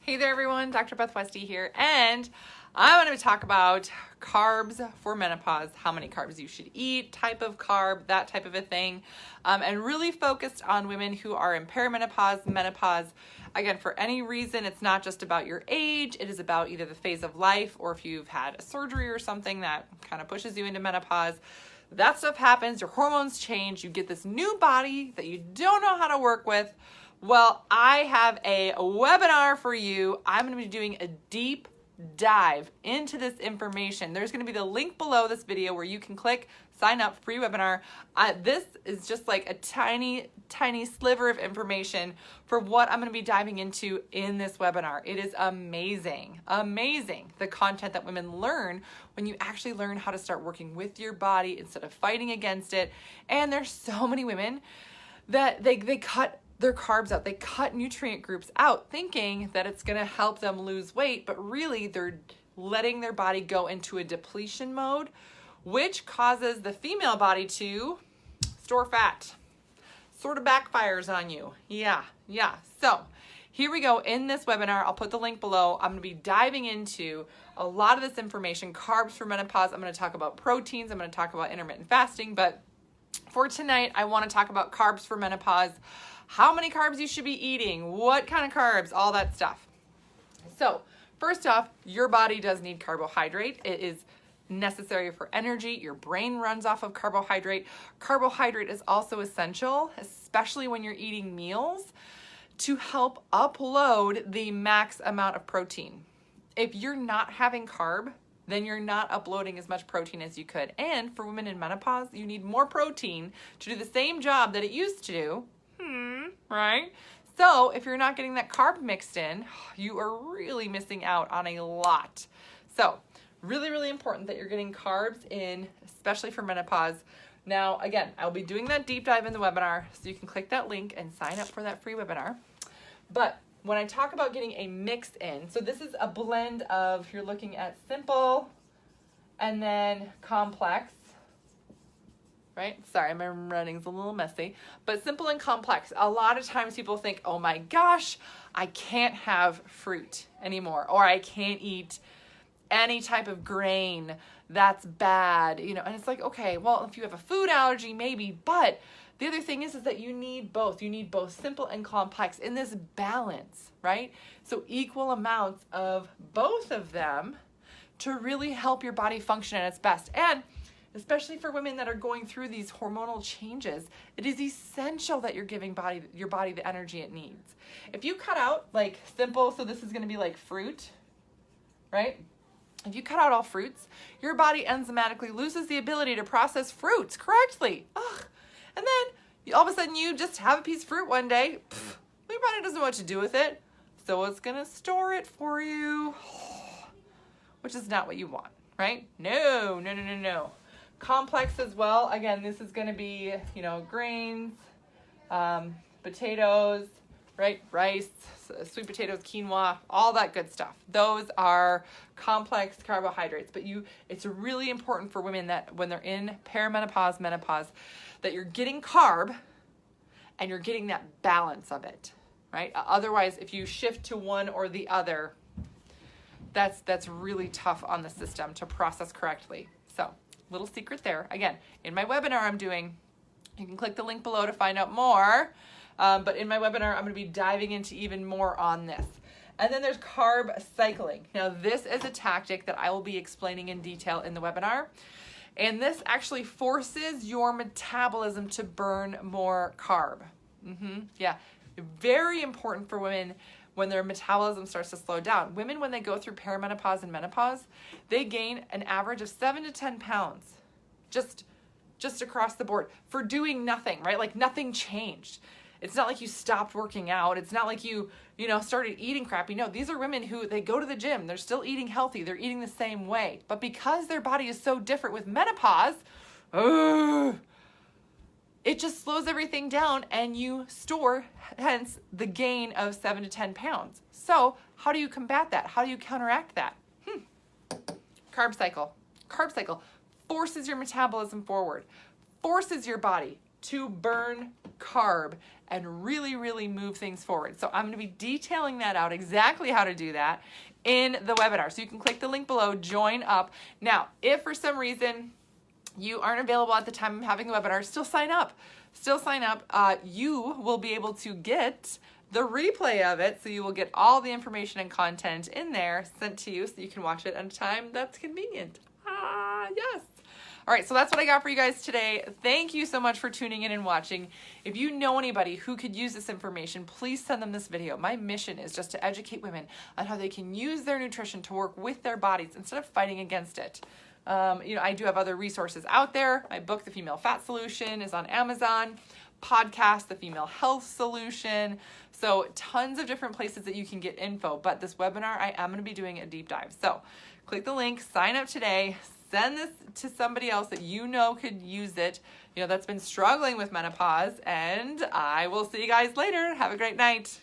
Hey there everyone, Dr. Beth Westy here, and I want to talk about carbs for menopause, how many carbs you should eat, type of carb, that type of a thing, and really focused on women who are in perimenopause, menopause. Again, for any reason, it's not just about your age, it is about either the phase of life or if you've had a surgery or something that kind of pushes you into menopause. That stuff happens, your hormones change, you get this new body that you don't know how to work with. Well, I have a webinar for you. I'm going to be doing a deep dive into this information. There's going to be the link below this video where you can click sign up, free webinar. This is just like a tiny sliver of information for what I'm going to be diving into in this webinar. It is amazing the content that women learn when you actually learn how to start working with your body instead of fighting against it. And there's so many women that they cut their carbs out. They cut nutrient groups out thinking that it's going to help them lose weight, but really they're letting their body go into a depletion mode, which causes the female body to store fat. Sort of backfires on you. Yeah. So here we go. In this webinar, I'll put the link below. I'm going to be diving into a lot of this information, carbs for menopause. I'm going to talk about proteins. I'm going to talk about intermittent fasting, but for tonight, I want to talk about carbs for menopause, how many carbs you should be eating, what kind of carbs, all that stuff. So first off, your body does need carbohydrate. It is necessary for energy. Your brain runs off of carbohydrate. Carbohydrate is also essential, especially when you're eating meals, to help upload the max amount of protein. If you're not having carb, then you're not uploading as much protein as you could. And for women in menopause, you need more protein to do the same job that it used to do, right? So if you're not getting that carb mixed in, you are really missing out on a lot. So really important that you're getting carbs in, especially for menopause. Now, again, I'll be doing that deep dive in the webinar, so you can click that link and sign up for that free webinar. But when I talk about getting a mix in, so this is a blend of, you're looking at simple and then complex, right? Sorry, my writing's a little messy, but simple and complex. A lot of times people think, oh my gosh, I can't have fruit anymore, or I can't eat any type of grain, that's bad, and it's like, okay, well, if you have a food allergy, maybe, but the other thing is that you need both. You need both simple and complex in this balance, right? So equal amounts of both of them to really help your body function at its best. And especially for women that are going through these hormonal changes, it is essential that you're giving your body the energy it needs. If you cut out like simple, so this is going to be like fruit, right? If you cut out all fruits, your body enzymatically loses the ability to process fruits correctly. And then all of a sudden you just have a piece of fruit one day, your body doesn't know what to do with it, so it's going to store it for you, which is not what you want, right? No. Complex as well. Again, this is going to be, grains, potatoes, right? Rice, sweet potatoes, quinoa, all that good stuff. Those are complex carbohydrates, but it's really important for women that when they're in perimenopause, menopause, that you're getting carb and you're getting that balance of it, right? Otherwise, if you shift to one or the other, that's really tough on the system to process correctly. So, little secret there. Again, in my webinar you can click the link below to find out more. But in my webinar, I'm going to be diving into even more on this. And then there's carb cycling. Now, this is a tactic that I will be explaining in detail in the webinar. And this actually forces your metabolism to burn more carb. Yeah, very important for women when their metabolism starts to slow down. Women, when they go through perimenopause and menopause, they gain an average of 7 to 10 pounds just across the board for doing nothing, right? Like nothing changed. It's not like you stopped working out. It's not like you started eating crappy. No, these are women who, they go to the gym. They're still eating healthy. They're eating the same way. But because their body is so different with menopause, it just slows everything down and you store, hence the gain of 7 to 10 pounds. So how do you combat that? How do you counteract that? Carb cycle. Carb cycle forces your metabolism forward, forces your body to burn carb and really, really move things forward. So I'm going to be detailing that out, exactly how to do that in the webinar. So you can click the link below, join up. Now, if for some reason you aren't available at the time of having the webinar, still sign up. Still sign up. You will be able to get the replay of it, so you will get all the information and content in there sent to you so you can watch it at a time that's convenient. Yes. All right, so that's what I got for you guys today. Thank you so much for tuning in and watching. If you know anybody who could use this information, please send them this video. My mission is just to educate women on how they can use their nutrition to work with their bodies instead of fighting against it. I do have other resources out there. My book, The Female Fat Solution, is on Amazon. Podcast, The Female Health Solution. So tons of different places that you can get info. But this webinar, I am going to be doing a deep dive. So click the link, sign up today, send this to somebody else that you know could use it, that's been struggling with menopause. And I will see you guys later. Have a great night.